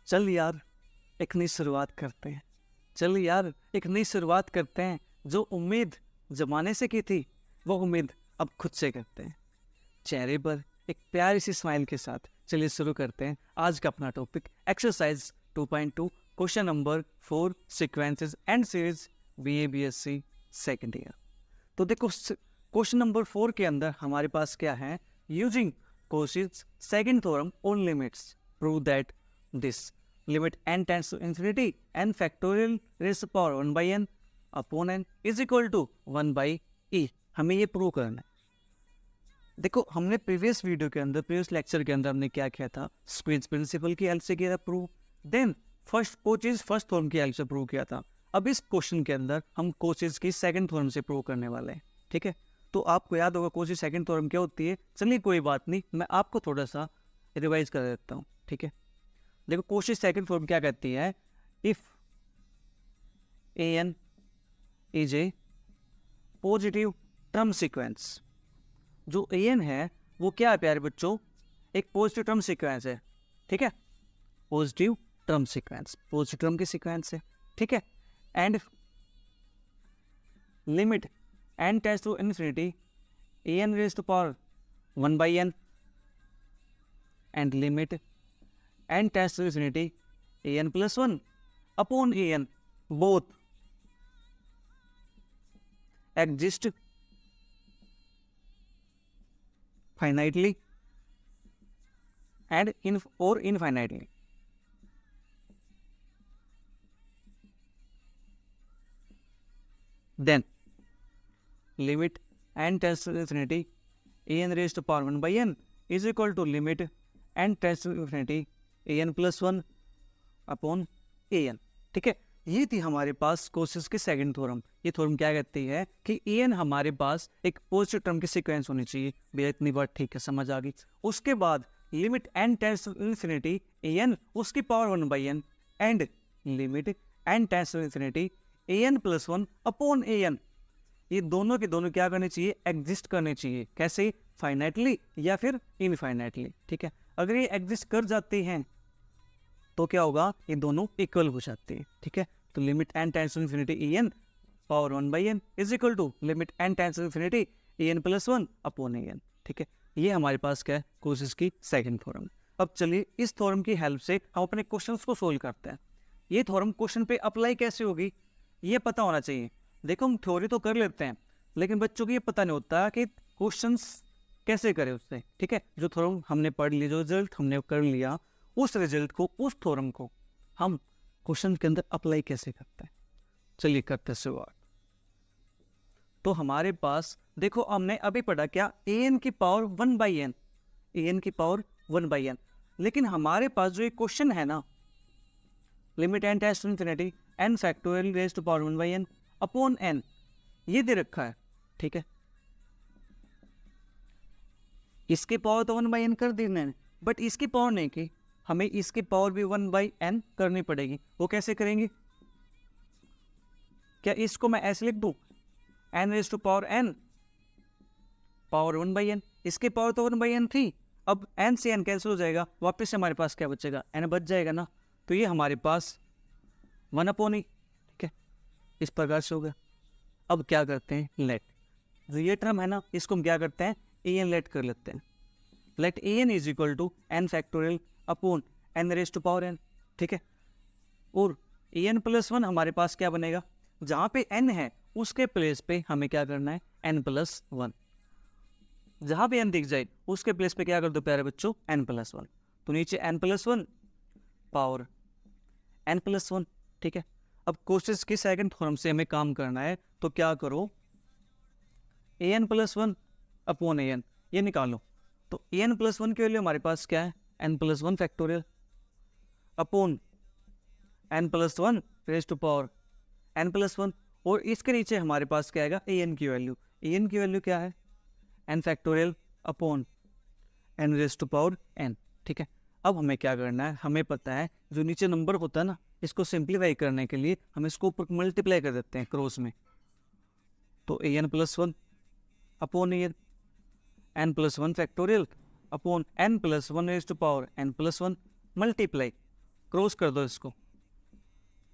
चल यार एक नई शुरुआत करते हैं। चल यार एक नई शुरुआत करते हैं। जो उम्मीद जमाने से की थी वो उम्मीद अब खुद से करते हैं। चेहरे पर एक प्यारी सी स्माइल के साथ चलिए शुरू करते हैं आज का अपना topic exercise 2.2 question number 4 sequences and series BA BSc second year. तो देखो क्वेश्चन नंबर 4 के अंदर हमारे पास क्या है, using Cauchy's second theorem on limits prove that this limit n tends to infinity n factorial raised to power 1 by n upon n is equal to 1 by e। हमें ये प्रूव करना है। देखो हमने प्रीवियस वीडियो के अंदर previous lecture के अंदर हमने क्या किया था, स्क्वीज प्रिंसिपल की हेल्प से किया था prove, then Cauchy's first theorem की हेल्प से प्रूव किया था। अब इस क्वेश्चन के अंदर हम Cauchy's की सेकंड थ्योरम से प्रूव करने वाले हैं। ठीक है, तो आपको याद होगा Cauchy's सेकंड थ्योरम क्या होती है। चलिए कोई बात नहीं, मैं आपको थोड़ा सा रिवाइज कर देता हूँ। ठीक है, देखो Cauchy's सेकंड थ्योरम क्या कहती है, if an is a positive term sequence. जो an है वो क्या है प्यारे बच्चों, एक पॉजिटिव टर्म सीक्वेंस है। ठीक है, positive term sequence, positive term की सीक्वेंस है। ठीक है, and limit n tends to infinity an raised to power 1 by n and limit n tends to infinity an plus 1 upon an both exist finitely and infinitely। Then limit n tends to infinity an raised to power 1 by n is equal to limit n tends to infinity an plus 1 upon an। ठीक है, ये थी हमारे पास Cauchy's की second theorem. ये theorem क्या कहती है कि an हमारे पास एक पॉजिटिव टर्म की सीक्वेंस होनी चाहिए। भैया इतनी बात ठीक है, समझ आ गई। उसके बाद limit n tends to infinity an उसकी power 1 by n and limit n tends to infinity an plus 1 upon an। ये दोनों के दोनों क्या करने चाहिए, एग्जिस्ट करने चाहिए। कैसे, फाइनाइटली या फिर इनफाइनाइटली। ठीक है, अगर ये एग्जिस्ट कर जाते हैं तो क्या होगा, ये दोनों इक्वल हो जाते हैं। ठीक है, तो limit n tends to infinity an power 1 by n is equal to limit n tends to infinity an plus 1 upon an। ठीक है, ये हमारे पास क्या है, Cauchy's की सेकंड थ्योरम। अब चलिए इस थ्योरम की हेल्प से हम अपने क्वेश्चंस को सोल्व करते हैं। ये थ्योरम क्वेश्चन पे अप्लाई कैसे होगी ये पता होना चाहिए। देखो हम थ्योरी तो कर लेते हैं लेकिन बच्चों को ये पता नहीं होता कि क्वेश्चंस कैसे करें उससे। ठीक है, जो थ्योरम हमने पढ़ लिया, जो रिजल्ट हमने कर लिया, उस रिजल्ट को, उस थ्योरम को हम क्वेश्चन के अंदर अप्लाई कैसे करते हैं। चलिए करते हैं शुरुआत। तो हमारे पास देखो हमने अभी पढ़ा क्या, an की पावर 1 by n, an की पावर 1 by n। लेकिन हमारे पास जो ये क्वेश्चन है ना, limit n tends to infinity n factorial raised to power 1 by n upon n, ये दे रखा है। ठीक है, इसकी पावर तो 1 by n कर दी मैंने, बट इसकी पावर नहीं की, हमें इसकी पावर भी 1 by n करनी पड़ेगी। वो कैसे करेंगे, क्या इसको मैं ऐसे लिख दूं, n raised to power n power 1 by n, इसकी पावर तो 1 by n थी, अब n से n कैंसिल हो जाएगा, वापस से हमारे पास क्या बचेगा, n बच जाएगा ना। तो ये हमारे पास 1 अपॉन ई। ठीक है, इस प्रकार से हो गया। अब क्या करते हैं, लेट, जो ये टर्म है ना इसको हम क्या करते हैं, an लेट कर लेते हैं। Let an is equal to n factorial upon n raised to power n। ठीक है, और an प्लस 1 हमारे पास क्या बनेगा, जहाँ पे n है उसके प्लेस पे हमें क्या करना है, n प्लस 1। जहाँ पे n दिख जाए उसके प्लेस पे क्या कर दो प्यारे बच्चों, n प्लस 1। तो नीचे n plus 1 power n plus 1। ठीक है, अब Cauchy's की सेकंड थ्योरम से हमें काम करना है, तो क्या करो, an प्लस 1 अपॉन an ये निकालो। तो an प्लस 1 के लिए हमारे पास क्या है, n plus 1 factorial upon n plus 1 raised to power n plus 1, और इसके नीचे हमारे पास क्या आएगा, an की वैल्यू। an की वैल्यू क्या है, n factorial upon n raised to power n। ठीक है, अब हमें क्या करना है, हमें पता है जो नीचे नंबर होता है ना, इसको सिंप्लीफाई करने के लिए हम इसको ऊपर मल्टीप्लाई कर देते हैं क्रॉस में। तो an plus 1 upon n plus 1 factorial upon n plus 1 raised to power n plus 1 multiply cross कर दो इसको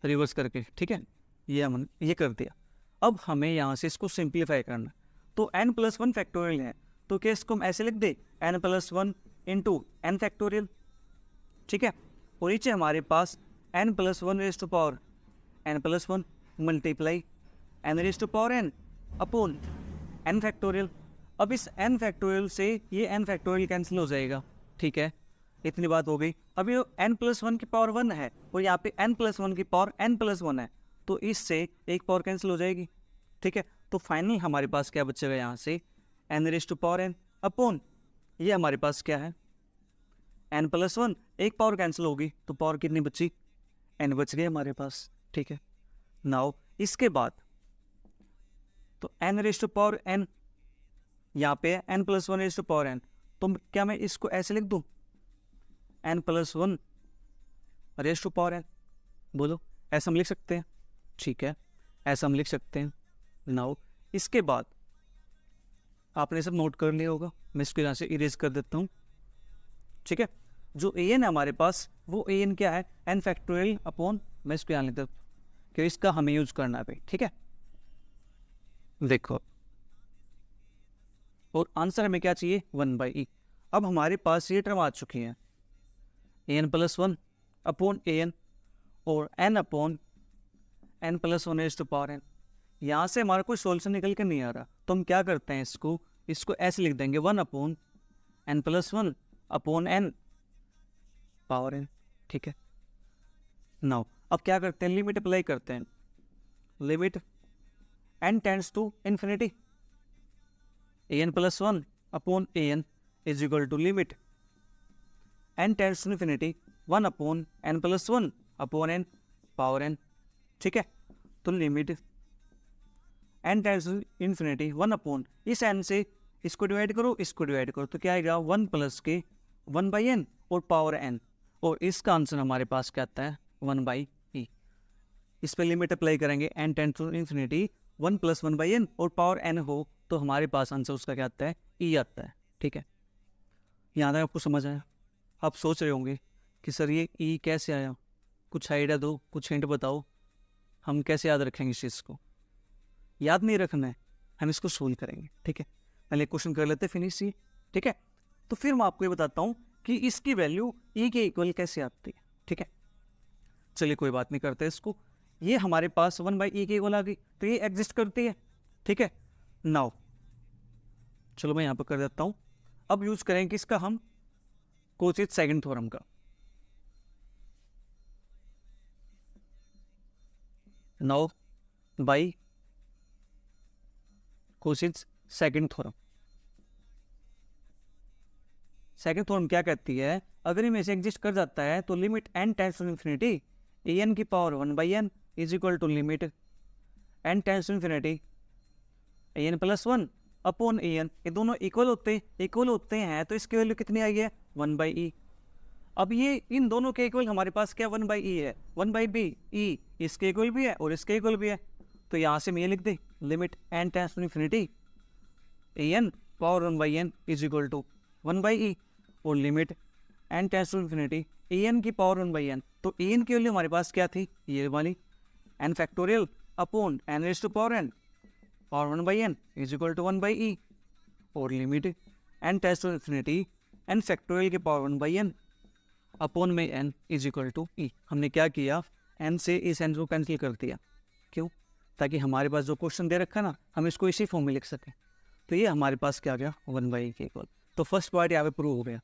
रिवर्स करके, ठीक है, ये हमने ये कर दिया। अब हमें यहाँ से इसको सिंप्लीफाई करना, तो n+1 फैक्टोरियल है, तो क्या इसको हम ऐसे लिख दे n+1 इंटू एन फैक्टोरियल, ठीक है, और नीचे हमारे पास n+1 raise to power n+1 multiply n raise to power n upon n factorial. अब इस n फैक्टोरियल से ये n फैक्टोरियल कैंसिल हो जाएगा, ठीक है, इतनी बात हो गई। अब ये n+1 की पावर 1 है और यहाँ पे n+1 की पावर n+1 है, तो इससे एक पावर कैंसिल हो जाएगी, ठीक है। तो फाइनल हमारे पास क्या बचेगा यहाँ से n raise to power n upon ये हमारे पास क्या है n+1, एक पावर कैंसिल होगी तो पावर कितनी बची, n बच गई हमारे पास, ठीक है। नाउ इसके बाद तो n raise to power n यहाँ पे n+1 raise to power n, तो क्या मैं इसको ऐसे लिख दूँ n+1 raise to power n, बोलो ऐसा हम लिख सकते हैं, ठीक है, ऐसा हम लिख सकते हैं। नाउ इसके बाद आपने सब नोट कर लिया होगा, मैं इसको यहाँ से इरेज कर देता हूँ, ठीक है। जो an है हमारे पास वो an क्या है n फैक्टोरियल अपॉन, मैं इसको यहाँ लिख देता हूँ कि इसका हमें यूज करना है भाई, ठीक है। देखो और आंसर हमें क्या चाहिए 1/e। अब हमारे पास ये टर्म आ चुकी है an+1 अपॉन an और n upon n+1 raise to power n। यहाँ से हमारा कोई सॉल्यूशन निकल कर नहीं आ रहा, तो हम क्या करते हैं इसको ऐसे लिख देंगे 1 upon n+1 upon n power n, ठीक है। नाउ अब क्या करते हैं, लिमिट अप्लाई करते हैं, limit n tends to infinity an+1 upon an is equal to limit n tends to infinity 1 upon n+1 upon n power n, ठीक है। तो limit n tends to infinity 1 upon इस n से इसको divide करो, इसको डिवाइड करो, तो क्या आएगा 1 प्लस के 1/n और पावर n, और इसका आंसर हमारे पास क्या आता है 1/e। इस पर लिमिट अप्लाई करेंगे n tends to infinity 1 + 1/n और पावर n हो, तो हमारे पास आंसर उसका क्या आता है e आता है, ठीक है। यहाँ तक आपको समझ आया? आप सोच रहे होंगे कि सर ये e कैसे आया, कुछ आइडिया दो, कुछ हिंट बताओ, हम कैसे याद रखेंगे इस चीज़ को। याद नहीं रखना है, हम इसको सोल्व करेंगे, ठीक है। पहले क्वेश्चन कर लेते फिनिश ये, ठीक है। तो फिर मैं आपको ये बताता हूँ कि इसकी वैल्यू e के इक्वल कैसे आती है, ठीक है। चलिए कोई बात नहीं करते इसको, ये हमारे पास 1/e के इक्वल आ गई, तो ये एग्जिस्ट करती है, ठीक है। नाउ चलो मैं यहाँ पर कर देता हूँ। अब यूज करेंगे इसका हम कोशिश सेकंड थ्योरम का। नाउ बाई कोशिश सेकंड थ्योरम, सेकंड थ्योरम क्या कहती है, अगर इनमें से एग्जिस्ट कर जाता है तो limit n tends to infinity an की power 1/n is equal to limit n tends to infinity an+1 upon an, ये दोनों इक्वल होते हैं, तो इसकी वैल्यू कितनी आई है 1/e। अब ये इन दोनों के इक्वल हमारे पास क्या 1/e है, 1/b e इसके इक्वल भी है और इसके इक्वल भी है, तो यहाँ से मैं ये लिख दे limit n tends to infinity an power 1/n is equal to 1/e और limit n tends to infinity an की पावर 1/n, तो an की वैल्यू हमारे पास क्या थी ये वाली n factorial upon n raise to power n power 1/n is equal to 1/e और limit n tends to infinity n factorial की पावर 1/n अपॉन में n is equal to e। हमने क्या किया, n से इस n को cancel कर दिया, क्यों, ताकि हमारे पास जो क्वेश्चन दे रखा ना हम इसको इसी फॉर्म में लिख सकें। तो ये हमारे पास क्या गया 1/e के इक्वल। तो फर्स्ट पार्ट यहाँ पे प्रूव हो गया,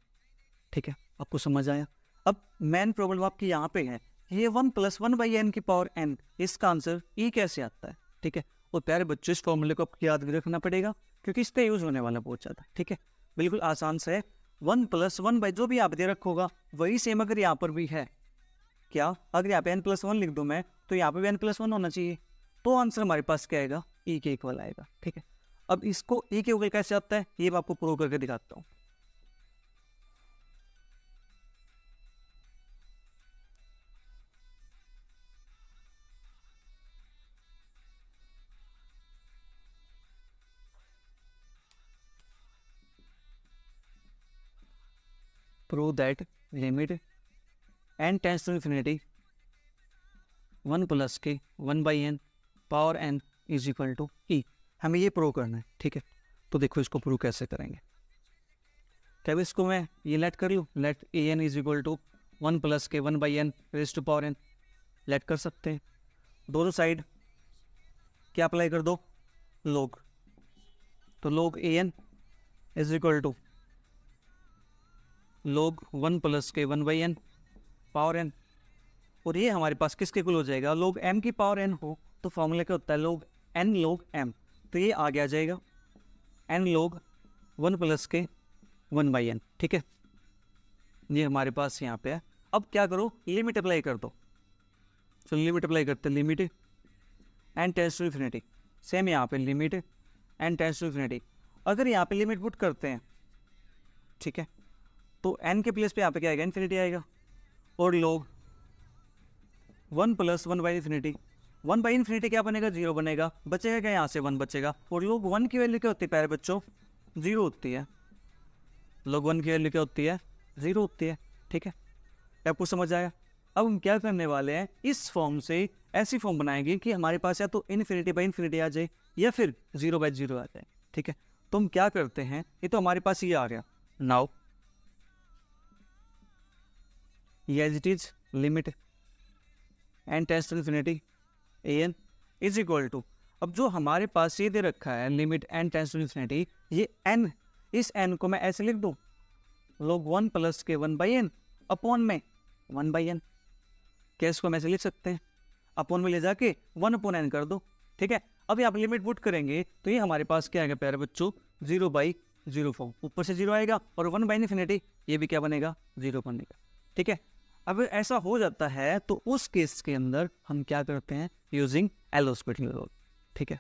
ठीक है, आपको समझ आया। अब मेन प्रॉब्लम आपकी यहाँ पे है, ये 1 + 1/n की पावर n, इसका आंसर e कैसे आता है, ठीक है। और प्यारे बच्चों इस फॉर्मूले को आपको याद भी रखना पड़ेगा, क्योंकि इस पर यूज होने वाला बहुत ज़्यादा, ठीक है। बिल्कुल आसान से है, 1 + 1 जो भी आप दे रखोगा वही सेम अगर यहाँ पर भी है, क्या अगर यहाँ पे n+1 लिख दूँ मैं, तो यहाँ पे भी n+1 होना चाहिए, तो आंसर हमारे पास क्या आएगा e के इक्वल आएगा, ठीक है। अब इसको e के इक्वल कैसे आता है ये मैं आपको प्रूव करके दिखाता हूँ। Prove that limit n tends to infinity 1 plus के 1/n power n is equal to e. हमें ये प्रूव करना है, ठीक है। तो देखो इसको प्रूव कैसे करेंगे। क्या इसको मैं ये लेट कर लूँ, let a n is equal to 1 plus के 1/n raise to power n let कर सकते हैं। दोनों साइड क्या अप्लाई कर दो, लोग। तो log a n is equal to लोग 1 प्लस के 1/n पावर n, और ये हमारे पास किसके इक्वल हो जाएगा, लोग m की पावर n हो तो फॉर्मूला क्या होता है, लोग n लोग m, तो ये आगे आ जाएगा n लोग 1 प्लस के 1/n, ठीक है। ये हमारे पास यहाँ पे है। अब क्या करो, लिमिट अप्लाई कर दो। चलो लिमिट अप्लाई करते हैं, limit n tends to infinity, same यहाँ पे limit n tends to infinity. अगर यहाँ पे लिमिट पुट करते हैं, ठीक है, तो n के प्लेस पे यहाँ पे क्या आएगा, इन्फिनिटी आएगा, और लोग 1 प्लस 1/इन्फिनिटी, 1/इन्फिनिटी क्या बनेगा, 0 बनेगा, बचेगा क्या, यहाँ से 1 बचेगा। और लोग 1 की वैल्यू क्या होती है प्यारे बच्चों, 0 होती है। लोग 1 की वैल्यू क्या होती है, 0 होती है, ठीक है। आपको समझ आया। अब हम क्या करने वाले हैं, इस फॉर्म से ऐसी फॉर्म बनाएंगे कि हमारे पास या तो इन्फिनिटी/इन्फिनिटी आ जाए या फिर 0/0 आ जाए, ठीक है। तो हम क्या करते हैं, ये तो हमारे पास ये आ गया। नाउ ये as it is limit n tends to infinity a n is equal to, अब जो हमारे पास ये दे रखा है limit n tends to infinity, ये एन, इस एन को मैं ऐसे लिख दूँ, लोग 1 प्लस के 1/n अपॉन में 1/n, क्या इसको हम ऐसे लिख सकते हैं, अपॉन में ले जाके 1/n कर दो, ठीक है। अब यहाँ पर लिमिट पुट करेंगे तो ये हमारे पास क्या आएगा प्यारे बच्चों, 0/0 फॉर्म, ऊपर से 0 आएगा, और 1/इन्फिनिटी ये भी क्या बनेगा, 0 बनेगा, ठीक है। अब ऐसा हो जाता है तो उस केस के अंदर हम क्या करते हैं, यूजिंग एल हॉस्पिटल रूल, ठीक है।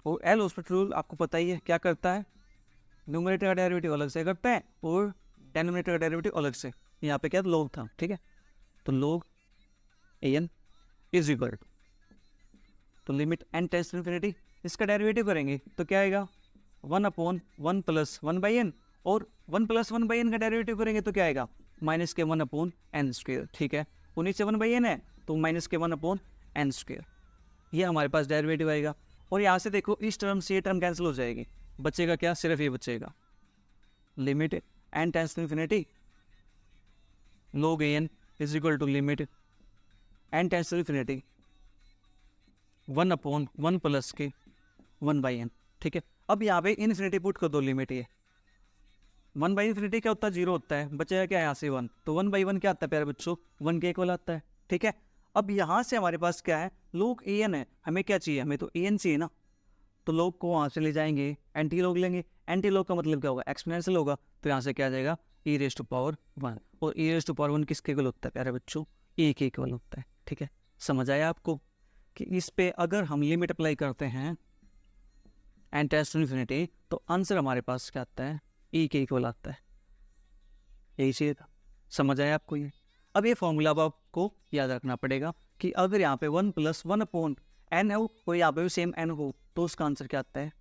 और एल हॉस्पिटल रूल आपको पता ही है क्या करता है, न्यूमरेटर का डेरिवेटिव अलग से करता है और डेनोमिनेटर का डेरिवेटिव अलग से। यहाँ पे क्या लोग था, ठीक है, तो log a n is equal to, तो limit n tends to infinity, इसका डेरिवेटिव करेंगे तो क्या आएगा, 1/1 प्लस 1/n, और 1 प्लस 1/n का डेरिवेटिव करेंगे तो क्या आएगा, माइनस के 1/n², ठीक है। 19 से 1/n है तो माइनस के 1/n², ये हमारे पास डेरिवेटिव आएगा। और यहाँ से देखो इस टर्म से ये टर्म कैंसिल हो जाएगी, बचेगा क्या, सिर्फ ये बचेगा, limit n tends to infinity log a n is equal to limit n tends to infinity 1/1 plus के 1/n, ठीक है। अब यहाँ पे इन्फिनिटी पुट कर दो, लिमिट ये 1/इन्फिनिटी क्या होता है, 0 होता है, बचेगा क्या यहाँ से 1, तो 1/1 क्या आता है प्यारे बच्चों, 1 के इक्वल आता है, ठीक है। अब यहाँ से हमारे पास क्या है, लोग ए एन है, हमें क्या चाहिए, हमें तो ए एन चाहिए ना, तो लोग को वहाँ से ले जाएंगे, एंटी लोग लेंगे, एंटी लोग का मतलब क्या होगा, एक्सपोनेंशियल होगा, तो यहाँ से क्या आ जाएगा, e रेज़ टू पावर 1, और e रेज़ टू पावर 1 किसके इक्वल होता है प्यारे बच्चों, ए के इक्वल होता है, ठीक है। समझ आया आपको कि इस पे अगर हम लिमिट अप्लाई करते हैं एन टेंस टू इन्फिनिटी तो आंसर हमारे पास क्या आता है, ई के इक्वल आता है, यही चाहिए था। समझ आया आपको ये। अब ये फॉर्मूला अब आपको याद रखना पड़ेगा कि अगर यहाँ पे 1 + 1/n हो और यहाँ पे भी सेम n हो तो उसका आंसर क्या आता है,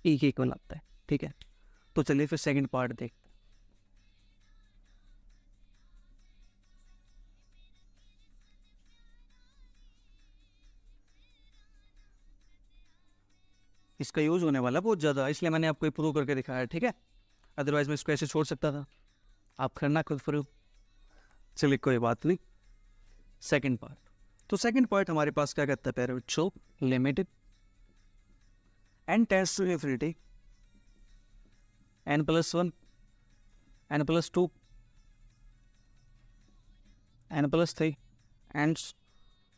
ई के इक्वल आता है, ठीक है। तो चलिए फिर सेकंड पार्ट देखते हैं। इसका यूज होने वाला बहुत ज़्यादा, इसलिए मैंने आपको प्रूव करके दिखाया है, ठीक है। अदरवाइज मैं इसको ऐसे छोड़ सकता था, आप करना खुद प्रूव। चलिए कोई बात नहीं। सेकंड पार्ट, तो सेकंड पार्ट हमारे पास क्या कहता है प्यारे बच्चों, limit n tends to infinity n + 1 n + 2 n + 3 and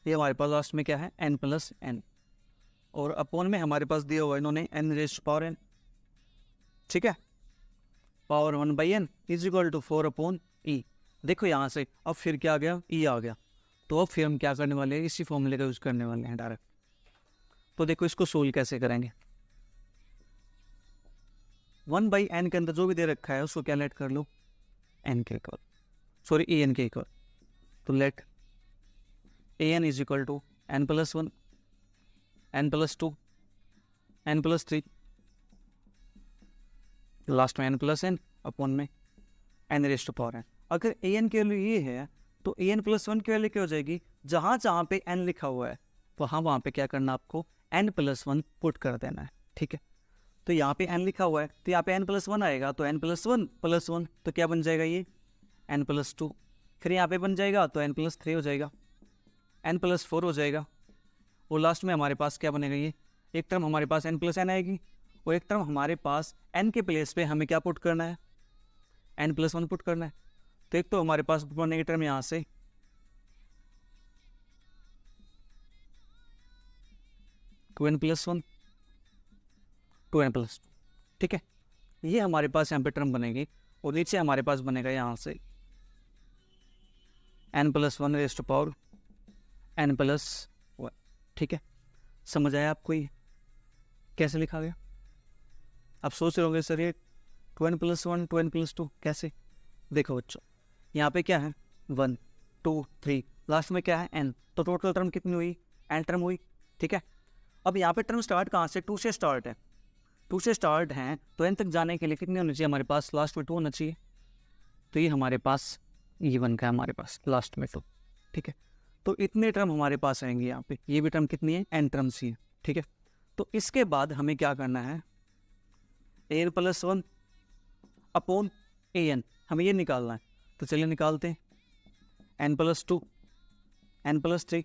ये हमारे पास लास्ट में क्या है, n + n, और अपॉन में हमारे पास दिया हुआ इन्होंने n raise to power n, ठीक है, power 1/n is equal to 4/e। देखो यहाँ से अब फिर क्या आ गया, e आ गया, तो अब फिर हम क्या करने वाले हैं, इसी फॉर्मूले का यूज करने वाले हैं डायरेक्ट। तो देखो इसको सोल्व कैसे करेंगे, 1/n के अंदर जो भी दे रखा है उसको क्या लेट कर लो, n के इक्वल, सॉरी an के इक्वल, तो let an is equal to n + 1 n + 2 n + 3 last में n + n अपॉन में n raise to power n। अगर an के लिए ये है तो ए एन प्लस वन की वैल्यू क्या हो जाएगी, जहाँ जहाँ पे एन लिखा हुआ है वहाँ पे क्या करना आपको, एन प्लस वन पुट कर देना है। ठीक है, तो यहाँ पे एन लिखा हुआ है तो यहाँ पे एन प्लस वन आएगा, तो एन प्लस वन तो क्या बन जाएगा ये एन प्लस टू, फिर यहाँ पे बन जाएगा तो एन प्लस थ्री हो जाएगा, एन प्लस फोर हो जाएगा, और लास्ट में हमारे पास क्या बनेगा, ये एक टर्म हमारे पास एन प्लस एन आएगी, और एक टर्म हमारे पास एन के प्लेस पे हमें क्या पुट करना है, एन प्लस वन पुट करना है। तो एक तो हमारे पास बनेगी टर्म यहाँ से two n plus one, two n plus two. ठीक है, ये हमारे पास यहाँ पे टर्म बनेगी, और नीचे हमारे पास बनेगा यहाँ से n plus one raise to power n plus one. ठीक है, समझ आया आपको ये कैसे लिखा गया? आप सोच रहे होंगे सर ये two n plus one two n plus two कैसे? देखो बच्चों, यहाँ पे क्या है 1 2 3, लास्ट में क्या है n, तो टोटल टर्म कितनी हुई, n टर्म हुई। ठीक है, अब यहाँ पे टर्म स्टार्ट कहाँ से, 2 से स्टार्ट है, 2 से स्टार्ट हैं तो n तक जाने के लिए कितने होने चाहिए हमारे पास, लास्ट में 2 होना चाहिए, तो ये हमारे पास ये वन का है हमारे पास लास्ट में 2। ठीक है, तो इतने टर्म हमारे पास आएंगे यहाँ पे, ये भी टर्म कितनी है n टर्म्स ही है। ठीक है, तो इसके बाद हमें क्या करना है, a n plus one upon a n, हमें ये निकालना है, तो चलिए निकालते हैं, n plus two, n plus three,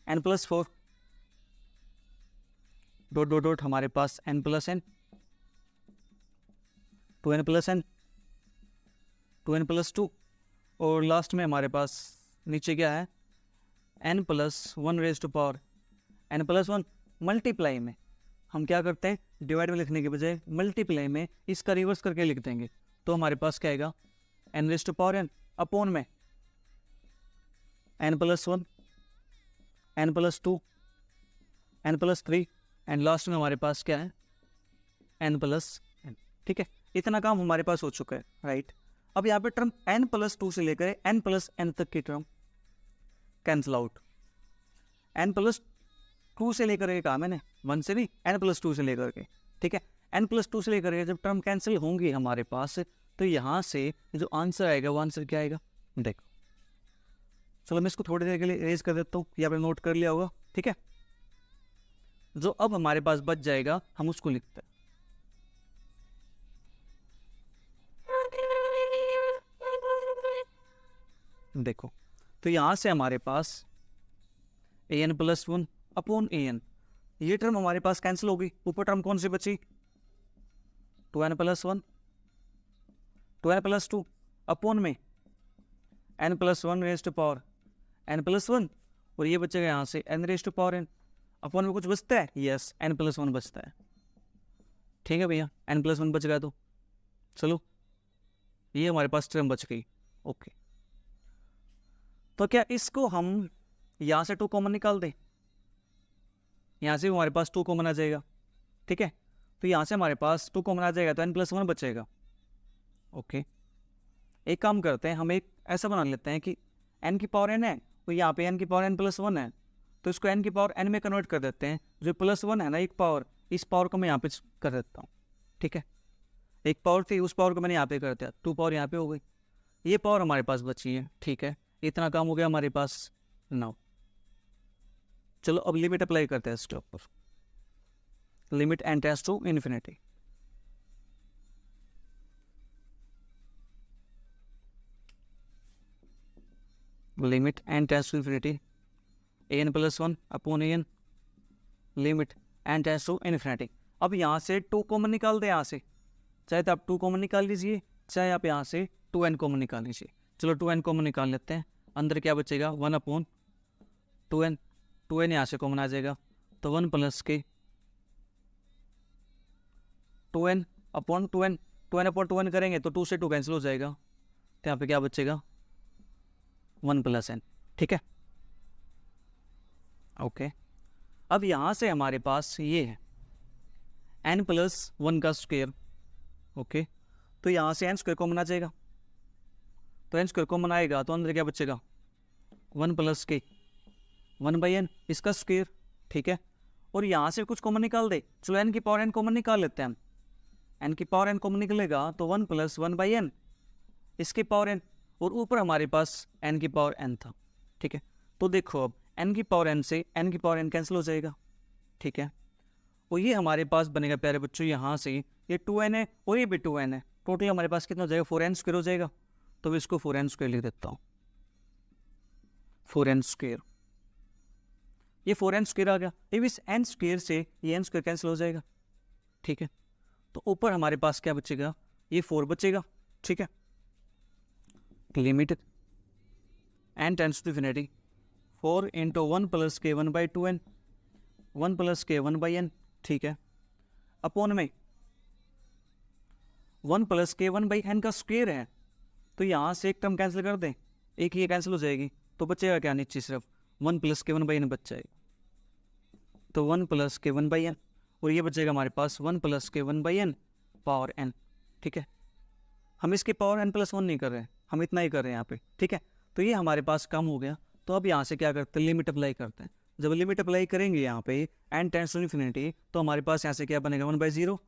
n plus four, dot dot dot हमारे पास n plus n, two n plus n, two n plus two, और लास्ट में हमारे पास नीचे क्या है n plus one raise to power n plus one. Multiply में हम क्या करते हैं, डिवाइड में लिखने के बजाय मल्टीप्लाई में इसका रिवर्स करके लिख देंगे, तो हमारे पास क्या आएगा n raise to power n upon में n plus one, n plus two, n plus three, and last में हमारे पास क्या है एन प्लस एन। ठीक है, इतना काम हमारे पास हो चुका है, राइट। अब यहाँ पे टर्म एन प्लस टू से लेकर एन प्लस एन तक की term cancel out, n plus two से लेकर के कहा मैंने, वन से नहीं, एन प्लस टू से लेकर के। ठीक है, एन प्लस टू से लेकर के जब टर्म कैंसिल होंगी हमारे पास, तो यहाँ से जो आंसर आएगा वो आंसर क्या आएगा, देखो। चलो मैं इसको थोड़ी देर के लिए इरेज कर देता हूँ, ये आपने नोट कर लिया होगा। ठीक है, जो अब हमारे पास बच जाएगा हम उसको लिखते हैं, देखो। तो यहाँ से हमारे पास a n plus one upon a n, ये टर्म हमारे पास कैंसिल होगी, ऊपर टर्म कौन सी बची, two n plus one, two n plus two upon में n plus one raise to power n plus one, और ये बचेगा यहाँ से n raise to power n, upon में कुछ बचता है, यस एन प्लस वन बचता है। ठीक है भैया, एन प्लस वन बच गया, तो चलो ये हमारे पास टर्म बच गई। ओके, तो क्या इसको हम यहाँ से 2 कॉमन निकाल दें, यहाँ से हमारे पास 2 कॉमन आ जाएगा। ठीक है, तो यहाँ से हमारे पास 2 कॉमन आ जाएगा तो n प्लस वन बचेगा। ओके, एक काम करते हैं, हम एक ऐसा बना लेते हैं कि n की पावर n है, तो यहाँ पे n की पावर n प्लस वन है, तो इसको n की पावर n में कन्वर्ट कर देते हैं, जो प्लस वन है ना एक पावर, इस पावर को मैं यहाँ पे कर देता हूँ। ठीक है, एक पावर थी उस पावर को मैंने यहाँ पे कर दिया, 2 पावर यहाँ पे हो गई, ये पावर हमारे पास बची है। ठीक है, इतना काम हो गया हमारे पास नाउ। चलो अब लिमिट अप्लाई करते हैं इसके ऊपर, limit n tends to infinity. Limit n tends to infinity a n plus one upon a n, limit n tends to infinity. अब यहाँ से 2 कॉमन निकाल दें, यहाँ से चाहे तो आप 2 कॉमन निकाल लीजिए, चाहे आप यहाँ से 2n कॉमन निकाल लीजिए। चलो 2n कॉमन निकाल लेते हैं, अंदर क्या बचेगा 1 अपॉन 2n, 2n यहाँ से कॉमन आ जाएगा, तो 1 प्लस के 2n upon 2n, 2n upon 2n करेंगे तो 2 से 2 कैंसिल हो जाएगा, तो यहाँ पे क्या बचेगा 1 प्लस n। ठीक है, ओके। अब यहाँ से हमारे पास ये है n प्लस वन का स्क्वायर। ओके, तो यहाँ से n स्क्वायर कॉमन आ जाएगा, तो n स्क्वायर कॉमन आएगा तो अंदर क्या बचेगा 1 प्लस के 1/n इसका स्क्वायर। ठीक है, और यहाँ से कुछ कॉमन निकाल दे, चलो n की पावर n कॉमन निकाल लेते हैं हम, n की पावर n कॉमन निकलेगा तो 1 प्लस 1/n इसकी पावर n, और ऊपर हमारे पास n की पावर n था, ठीक है। तो देखो अब n की पावर n से n की पावर n कैंसिल हो जाएगा, ठीक है। और ये हमारे पास बनेगा प्यारे बच्चों, यहाँ से ये 2n है और ये भी 2n है, टोटल हमारे पास कितना हो जाएगा, 4n² हो जाएगा। तो इसको 4n² लिख देता हूँ, 4n²। ये 4n² आ गया। अब इस n² से ये n² कैंसिल हो जाएगा, ठीक है। तो ऊपर हमारे पास क्या बचेगा, ये 4 बचेगा, ठीक है। Limit n tends to infinity 4 × 1 + k1/2n 1 + k1/n, ठीक है, अपॉन में 1 + k1/n का स्क्वायर है। तो यहाँ से एक टर्म कैंसिल कर दें, एक ये कैंसिल हो जाएगी, तो बचेगा क्या, नीचे सिर्फ 1 + k1/n बच जाएगा। तो 1 + k1/n और ये बचेगा हमारे पास 1 + k1/n पावर n, ठीक है। हम इसकी पावर n+1 नहीं कर रहे हैं, हम इतना ही कर रहे हैं यहाँ पे, ठीक है। तो ये हमारे पास कम हो गया। तो अब यहाँ से क्या करते हैं, लिमिट अप्लाई करते हैं। जब लिमिट अप्लाई करेंगे यहाँ पे n टेंड्स टू इन्फिनिटी, तो हमारे पास यहाँ से क्या बनेगा, 1/0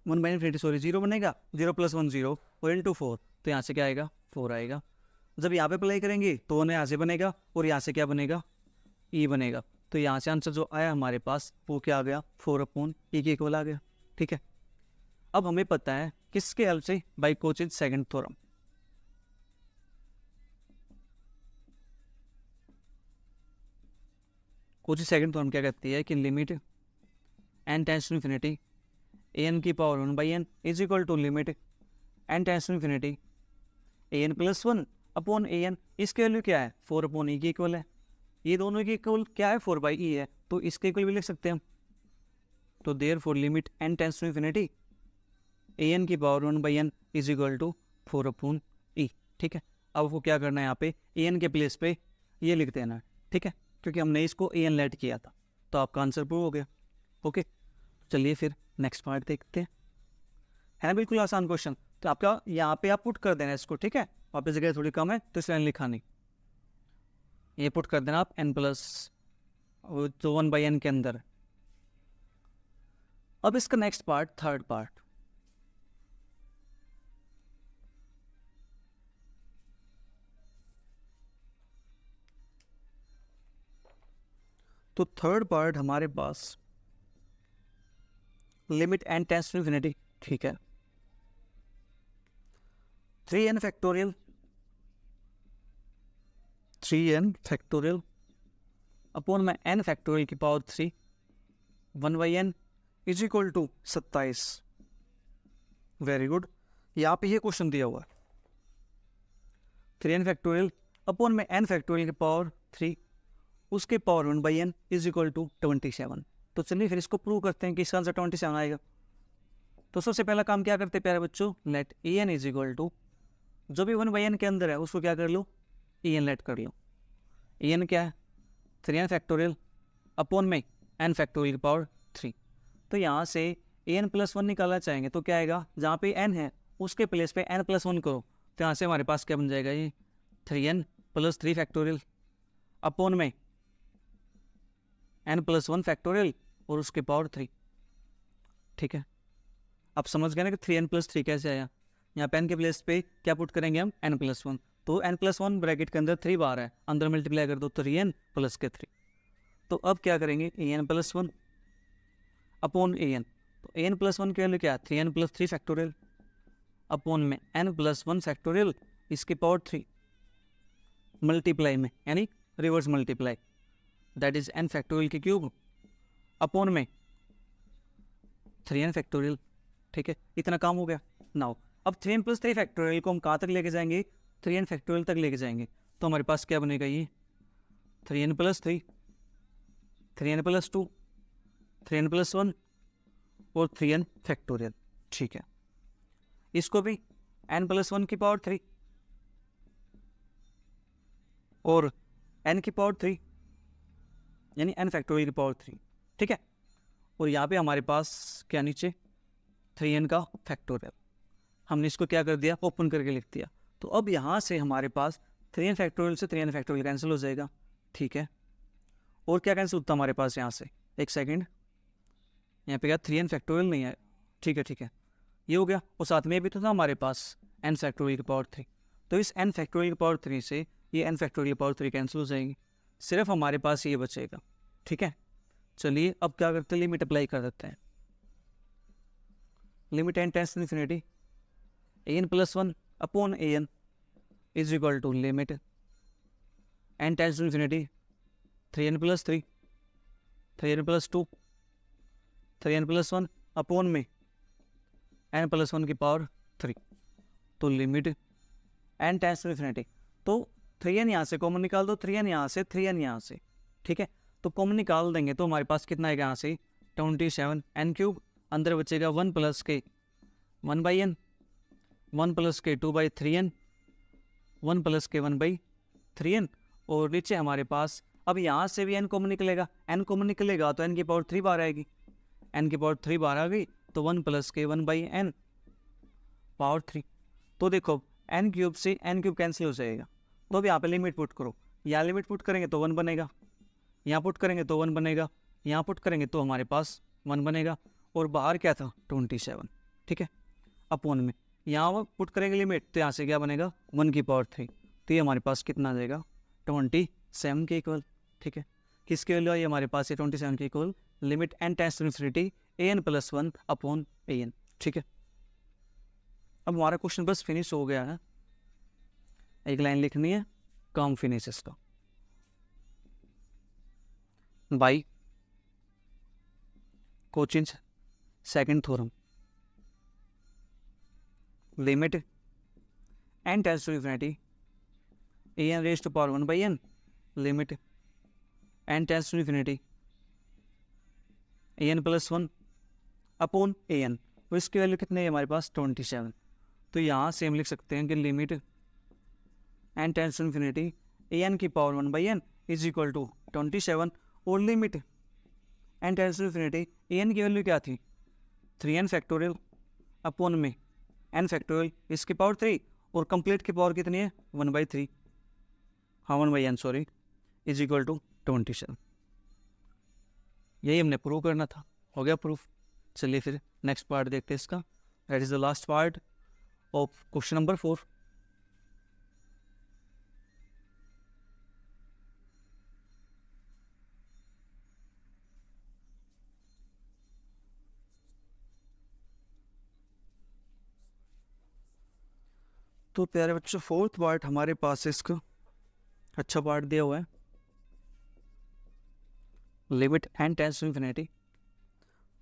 0 बनेगा, 0 + 1 0 और × 4, तो यहाँ से क्या आएगा, 4 आएगा। जब यहाँ पे अप्लाई करेंगे तो 1 यहाँ से बनेगा और यहाँ से क्या बनेगा, e बनेगा। तो यहाँ से आंसर जो आया हमारे पास वो क्या आ गया, 4/e के इक्वल आ गया, ठीक है। अब हमें पता है किसके हेल्प से, by Cauchy's second theorem. Cauchy second theorem क्या कहती है कि limit n tends to infinity an की power 1/n is equal to limit n tends to infinity an + 1 upon an। इसकी वैल्यू क्या है, 4/e के इक्वल है। ये दोनों के इक्वल क्या है, 4/e है, तो इसके इक्वल भी लिख सकते हैं हम। तो therefore limit n tends to infinity an की power 1/n is equal to 4/e, ठीक है। अब आपको क्या करना है, यहाँ पे an के प्लेस पे ये लिख देना है, ठीक है, क्योंकि हमने इसको an लेट किया था। तो आपका आंसर प्रूव हो गया, ओके। चलिए फिर नेक्स्ट पार्ट देखते हैं, है ना, बिल्कुल आसान क्वेश्चन। तो आपका यहाँ पे आप पुट कर देना इसको, ठीक है। वहाँ पे जगह थोड़ी कम है तो इसलिए लिखा नहीं, ये पुट कर देना आप n+ तो 1/n के अंदर। अब इसका नेक्स्ट पार्ट, थर्ड पार्ट। तो थर्ड पार्ट हमारे पास limit n tends to infinity, ठीक है, 3n फैक्टोरियल अपॉन में n फैक्टोरियल की power 3 1/n is equal to 27। Very good, यहाँ पे ये क्वेश्चन दिया हुआ है 3n फैक्टोरियल अपॉन में n फैक्टोरियल की पावर 3 उसके power 1/n is equal to 27। तो चलिए फिर इसको प्रूव करते हैं कि इसका आंसर 27 आएगा। तो सबसे पहला काम क्या करते हैं प्यारे बच्चों, let an is equal to जो भी 1/n के अंदर है उसको क्या कर लो, en लेट कर लो। en क्या है, 3n फैक्टोरियल अपॉन में n फैक्टोरियल की पावर 3। तो यहाँ से an+1 निकालना चाहेंगे तो क्या आएगा, जहाँ पे n है उसके प्लेस पे n+1 करो, तो यहाँ से हमारे पास क्या बन जाएगा, ये 3n + 3 फैक्टोरियल अपॉन में n+1 फैक्टोरियल और उसके पावर 3, ठीक है। आप समझ गए ना कि 3n + 3 कैसे आया। यहाँ पे n के प्लेस पे क्या पुट करेंगे हम, n+1। तो n+1 ब्रैकेट के अंदर 3 बार है, अंदर मल्टीप्लाई कर दो 3n + के 3। तो अब क्या करेंगे, an+1 अपॉन an। तो an+1 की वैल्यू क्या है, 3n + 3 फैक्टोरियल अपॉन में n+1 फैक्टोरियल इसके पावर 3 मल्टीप्लाई में, यानी reverse multiply, that is n factorial की क्यूब अपॉन में 3n फैक्टोरियल, ठीक है। इतना काम हो गया। नाउ अब 3n + 3 फैक्टोरियल को हम कहाँ तक लेके जाएंगे, 3n फैक्टोरियल तक लेके जाएंगे। तो हमारे पास क्या बनेगा, ये 3n + 3 3n + 2 3n + 1 और 3n फैक्टोरियल, ठीक है। इसको भी n+1 की पावर 3 और n की पावर 3 यानी n फैक्टोरियल की पावर 3, ठीक है। और यहाँ पे हमारे पास क्या नीचे 3n का फैक्टोरियल, हमने इसको क्या कर दिया, ओपन करके लिख दिया। तो अब यहाँ से हमारे पास 3n फैक्टोरियल से 3n फैक्टोरियल कैंसिल हो जाएगा, ठीक है। और क्या कैंसिल होता है हमारे पास यहाँ से, एक सेकेंड, यहाँ पे क्या 3n फैक्टोरियल नहीं है, ठीक है, ठीक है, ये हो गया। और साथ में भी तो था हमारे पास n फैक्टोरियल की पावर 3। तो इस n फैक्टोरियल की पावर 3 से ये n फैक्टोरियल की पावर 3 कैंसिल हो जाएगी, सिर्फ हमारे पास ये बचेगा। ठीक है, चलिए अब क्या करते हैं, लिमिट अप्लाई कर देते हैं। Limit n tends to infinity an plus 1 upon an is equal to limit n tends to infinity 3n plus 3, 3n plus 2, 3n plus 1 upon में n प्लस 1 की पावर 3। तो limit n tends to infinity, तो 3n यहाँ से common निकाल दो, 3n यहाँ से, 3n यहाँ से। ठीक है, तो कॉमन निकाल देंगे तो हमारे पास कितना आएगा यहाँ से 27 n क्यूब, अंदर बचेगा 1 प्लस के 1 बाई n, 1 प्लस के 2 बाई 3n, 1 प्लस के 1 बाई 3n, और नीचे हमारे पास अब यहाँ से भी n कॉमन निकलेगा, n कॉमन निकलेगा तो n की पावर 3 बार आएगी, n की पावर 3 बार आ गई तो 1 प्लस के 1 बाई n पावर 3। तो देखो n क्यूब से n क्यूब कैंसिल हो जाएगा, तो अब यहाँ पे लिमिट पुट करो, यहाँ लिमिट पुट करेंगे तो 1 बनेगा, यहाँ पुट करेंगे तो 1 बनेगा, यहाँ पुट करेंगे तो हमारे पास 1 बनेगा, और बाहर क्या था 27। ठीक है, अपॉन में यहाँ पुट करेंगे लिमिट तो यहाँ से क्या बनेगा 1 की पावर 3, तो ये हमारे पास कितना आ जाएगा 27 के इक्वल। ठीक है, किसकी वैल्यू आई हमारे पास ये 27 के equal, limit n tends to infinity an plus 1 upon an। ठीक है, अब हमारा क्वेश्चन बस फिनिश हो गया है, एक लाइन लिखनी है, काम फिनिश इसका। By Cauchy's second theorem, limit n tends to infinity an raised to power 1 by n, limit n tends to infinity an plus 1 upon an, तो इसकी वैल्यू कितनी है हमारे पास 27। तो यहाँ से हम लिख सकते हैं कि limit n tends to infinity an की power 1 by n is equal to 27, और limit n tends to infinity an की वैल्यू क्या थी 3n फैक्टोरियल अपॉन में n फैक्टोरियल इसकी पावर 3, और कंप्लीट की पावर कितनी है 1 बाई 3, हाँ 1 by n sorry, is equal to 27। यही हमने प्रूव करना था, हो गया प्रूफ। चलिए फिर नेक्स्ट पार्ट देखते हैं इसका, that is the last part of question number 4। तो प्यारे बच्चों फोर्थ पार्ट हमारे पास इसका अच्छा पार्ट दिया हुआ है, limit n tends to infinity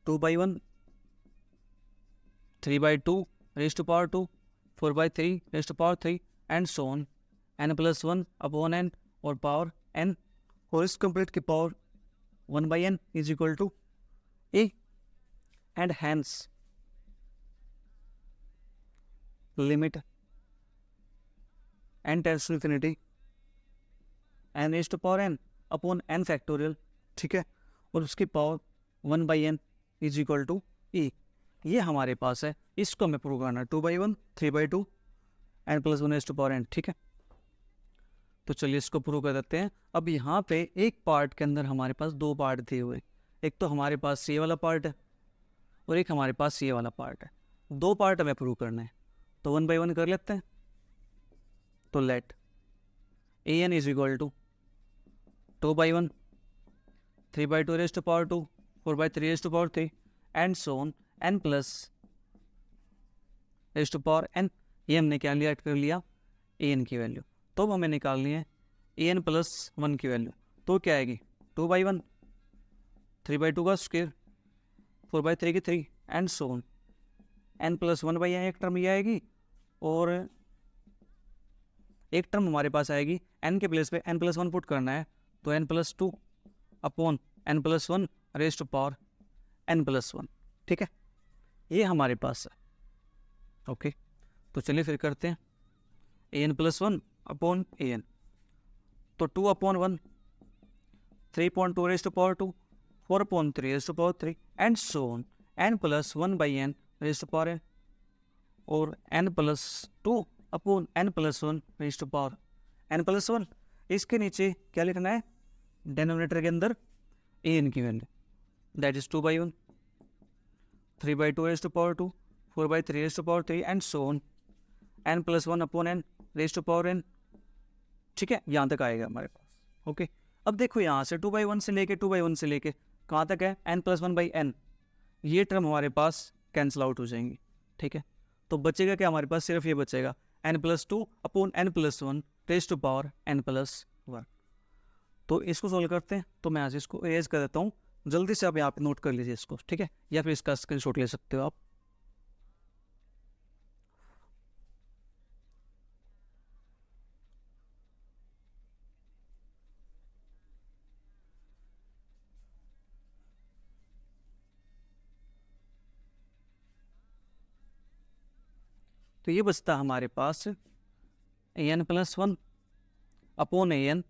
2 by 1, 3 by 2 raised to power 2, 4 by 3 raised to power 3 and so on, n plus 1 upon n और पावर n, और इस कंप्लीट की power 1 by n is equal to a, and hence limit n tends to infinity n raised to power n upon n factorial. ठीक है, और उसकी power 1 by n is equal to e, ये हमारे पास है, इसको हमें प्रूव करना है 2 by 1, 3 by 2 n plus 1 raised to power n। ठीक है, तो चलिए इसको प्रूव कर देते हैं। अब यहाँ पे एक पार्ट के अंदर हमारे पास दो पार्ट दिए हुए, एक तो हमारे पास ये वाला पार्ट है और एक हमारे पास ये वाला पार्ट है, दो पार्ट हमें प्रूव करना है, तो 1 बाई 1 कर लेते हैं। तो let an is equal to 2 by 1, 3 by 2 raised to power 2, 4 by 3 raised to power 3 and so on, n plus raised to power n। ये हमने क्या लिया, कर लिया an की वैल्यू, तो अब हमें निकालनी है an प्लस 1 की वैल्यू, तो क्या आएगी 2 बाई 1, 3 बाई 2 का स्क्वायर, 4 बाई 3 की 3 and so on, n plus 1 by एक टर्म ये आएगी, और एक टर्म हमारे पास आएगी n के प्लेस पे n प्लस 1 पुट करना है, तो n plus 2 upon n plus 1 raised to power n plus 1। ठीक है, ये हमारे पास है। ओके, तो चलिए फिर करते हैं an प्लस 1 अपॉन an, तो 2 upon 1, 3.2 raised to power 2, 4.3 raised to power 3 and so on, n plus 1 by n raised to power n, और n plus 2 upon n plus 1 raised to power n plus 1। इसके नीचे क्या लिखना है, denominator के अंदर an की value, that is 2 by 1, 3 by 2 raised to power 2, 4 by 3 raised to power 3 and so on, n plus one upon n raise to power n. ठीक है, यहाँ तक आएगा हमारे पास। ओके, अब देखो यहाँ से 2/1 से लेके 2/1 से लेके कहाँ तक है, n plus one by n. ये टर्म हमारे पास कैंसिल आउट हो जाएंगी। ठीक है, तो बचेगा क्या हमारे पास, सिर्फ ये बचेगा n plus two upon n plus one raise to power n plus one. तो इसको सोल्व करते हैं, तो मैं आज इसको इरेज कर देता हूँ। जल्दी से आप यहाँ पे नोट कर लीजिए इसको, ठीक है, या फिर इसका स्क्रीनशॉट ले सकते हो आप। तो ये बचता हमारे पास n plus one upon n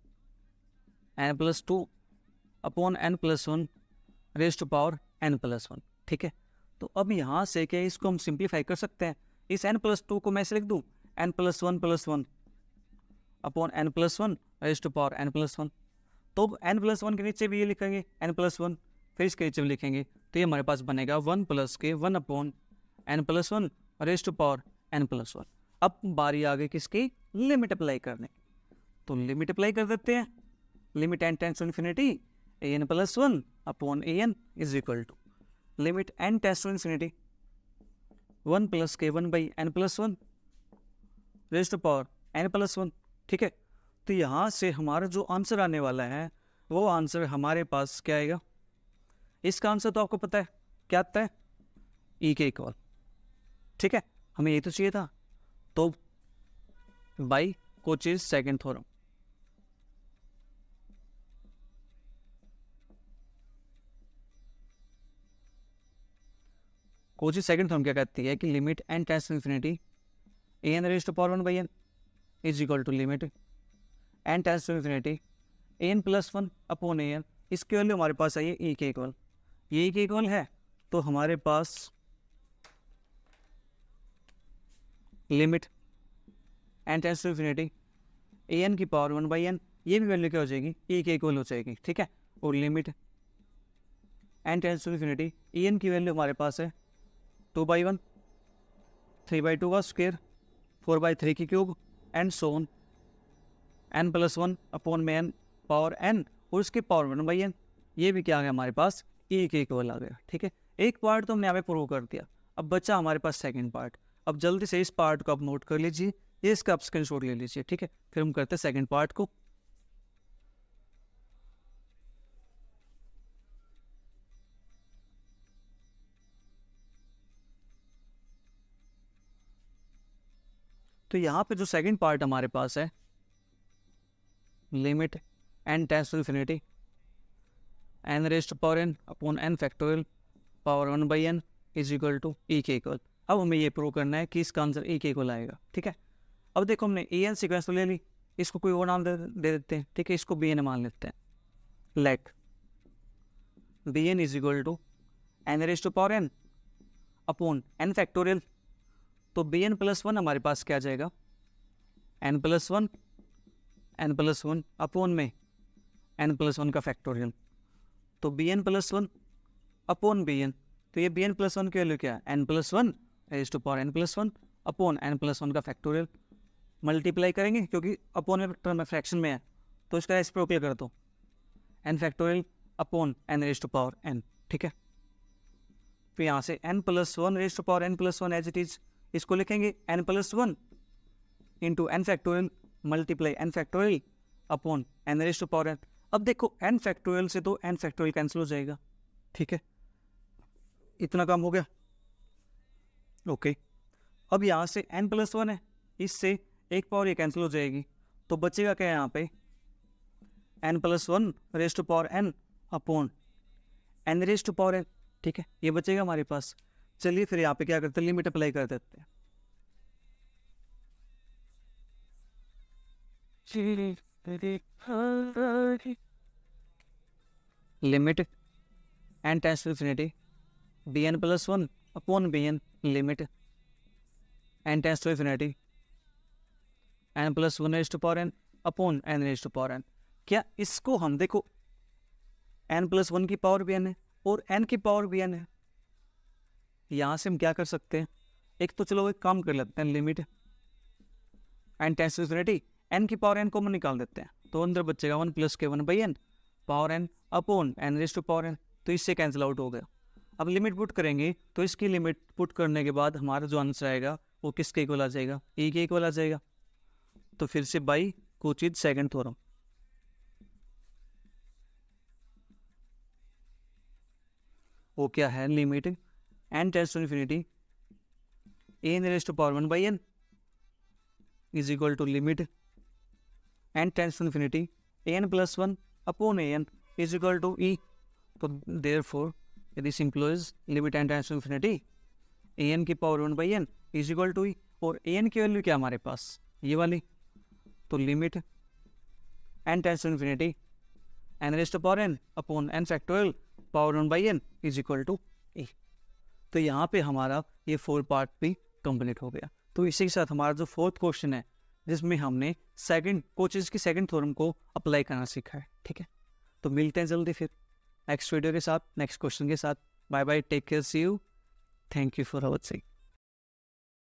plus two upon n plus one raise to power n plus one. ठीक है, तो अब यहाँ से क्या इसको हम सिंप्लीफाई कर सकते हैं। इस एन प्लस टू को मैं ऐसे लिख दूँ, n plus one upon n plus one raise to power n plus one. तो एन प्लस वन के नीचे भी ये लिखेंगे एन प्लस वन, फिर इसके नीचे भी लिखेंगे, तो ये हमारे पास बनेगा वन प्लस के one upon n plus one raise to power n plus one. अब बारी आ गई किसकी, लिमिट अप्लाई करने, तो लिमिट अप्लाई कर देते हैं। Limit n tends to infinity a n plus one upon a n is equal to limit n tends to infinity one plus के one by n plus one raise to power n plus one. ठीक है, तो यहाँ से हमारा जो answer आने वाला है वो आंसर हमारे पास क्या आएगा, इसका आंसर तो आपको पता है क्या आता है, ई के इक्वल। ठीक है, हमें ये तो चाहिए था, तो by Cauchy's second theorem. Cauchy's second theorem क्या कहती है कि limit n tends to infinity a n raise to power one by n is equal to limit n tends to infinity a n plus one upon a n. इसके value हमारे पास आई है ई के equal, ये ई के इक्वल है, तो हमारे पास limit n tends to infinity a n की पावर वन बाई एन, ये भी वैल्यू क्या हो जाएगी, ई के इक्वल हो जाएगी। ठीक है, और limit n tends to infinity e n की वैल्यू हमारे पास है 2/1 3/2 का स्क्वायर 4/3 की cube and so on n plus one upon में एन पावर एन और उसकी पावर वन बाई एन, ये भी क्या आ गया हमारे पास, ई के इक्वल आ गया। ठीक है, एक पार्ट तो हमने यहाँ पे प्रूव कर दिया, अब बचा हमारे पास सेकंड पार्ट। अब जल्दी से इस पार्ट को आप नोट कर लीजिए, ये इसका आप स्क्रीनशॉट ले लीजिए। ठीक है, फिर हम करते हैं सेकंड पार्ट को। तो यहाँ पे जो सेकंड पार्ट हमारे पास है, limit n tends to infinity n raise to power n upon n factorial power one by n is equal to e के इक्वल। अब हमें ये प्रूव करना है कि इसका आंसर ई के इक्वल आएगा। ठीक है, अब देखो हमने ए एन सीक्वेंस तो ले ली, इसको कोई और नाम दे देते हैं। ठीक है, इसको बी एन मान लेते हैं। Let b n is equal to n raise to power n upon n factorial, तो बी एन प्लस वन हमारे पास क्या आ जाएगा, एन प्लस वन अपॉन में एन प्लस वन का फैक्टोरियल, तो b n plus one upon b n, तो ये बी एन प्लस वन की वैल्यू क्या है, n plus one raise to power n plus one upon n plus one का factorial. Multiply करेंगे क्योंकि अपॉन में टर्म फ्रैक्शन में है, तो इसका रेसिप्रोकल कर दो, n factorial upon n raise to power n. ठीक है, तो यहाँ से n plus one raise to power n plus one as it is, इसको लिखेंगे n plus one into n factorial multiply n factorial upon n raise to power n. अब देखो N factorial से तो एन फैक्टोरियल कैंसिल हो जाएगा। ठीक है, इतना काम हो गया। ओके, अब यहाँ से एन प्लस वन है, इससे एक पावर ये कैंसिल हो जाएगी, तो बचेगा क्या यहाँ पे, n plus one raise to power n upon n raise to power n. ठीक है, ये बचेगा हमारे पास। चलिए फिर यहाँ पे क्या करते हैं, लिमिट अप्लाई कर देते हैं। Limit n tends to infinity b n plus one upon b n limit n tends to infinity n plus one raise to power n upon n raise to power n. क्या इसको हम देखो n plus one की power भी n है और n की power भी एन है, यहाँ से हम क्या कर सकते हैं, एक तो चलो एक काम कर लेते हैं, limit n tends to infinity n की पावर एन कॉमन निकाल देते हैं, तो अंदर बचेगा 1 प्लस के 1 by n power n upon n raise to power n, तो इससे कैंसिल आउट हो गया। अब लिमिट पुट करेंगे तो इसकी लिमिट पुट करने के बाद हमारा जो आंसर आएगा वो किसके इक्वल आ जाएगा, ए के इक्वल आ जाएगा। तो फिर से बाई कोचिज सेकंड थ्योरम, वो क्या है, limit n tends to infinity n raise to power 1 by n is equal to limit n tends to infinity n plus 1 upon n is equal to e. तो therefore this implies limit n tends to infinity n की power 1 by n is equal to e, और n की value क्या हमारे पास, ये वाली, तो limit n tends to infinity n raise to power n upon n factorial power 1 by n is equal to e. तो यहाँ पे हमारा ये 4 पार्ट भी कंप्लीट हो गया। तो इसी के साथ हमारा जो 4th क्वेश्चन है जिसमें हमने कोचेज की सेकंड थ्योरम को अप्लाई करना सीखा है, ठीक है। तो मिलते हैं जल्दी फिर नेक्स्ट वीडियो के साथ, नेक्स्ट क्वेश्चन के साथ। Bye bye, take care, see you, thank you for watching.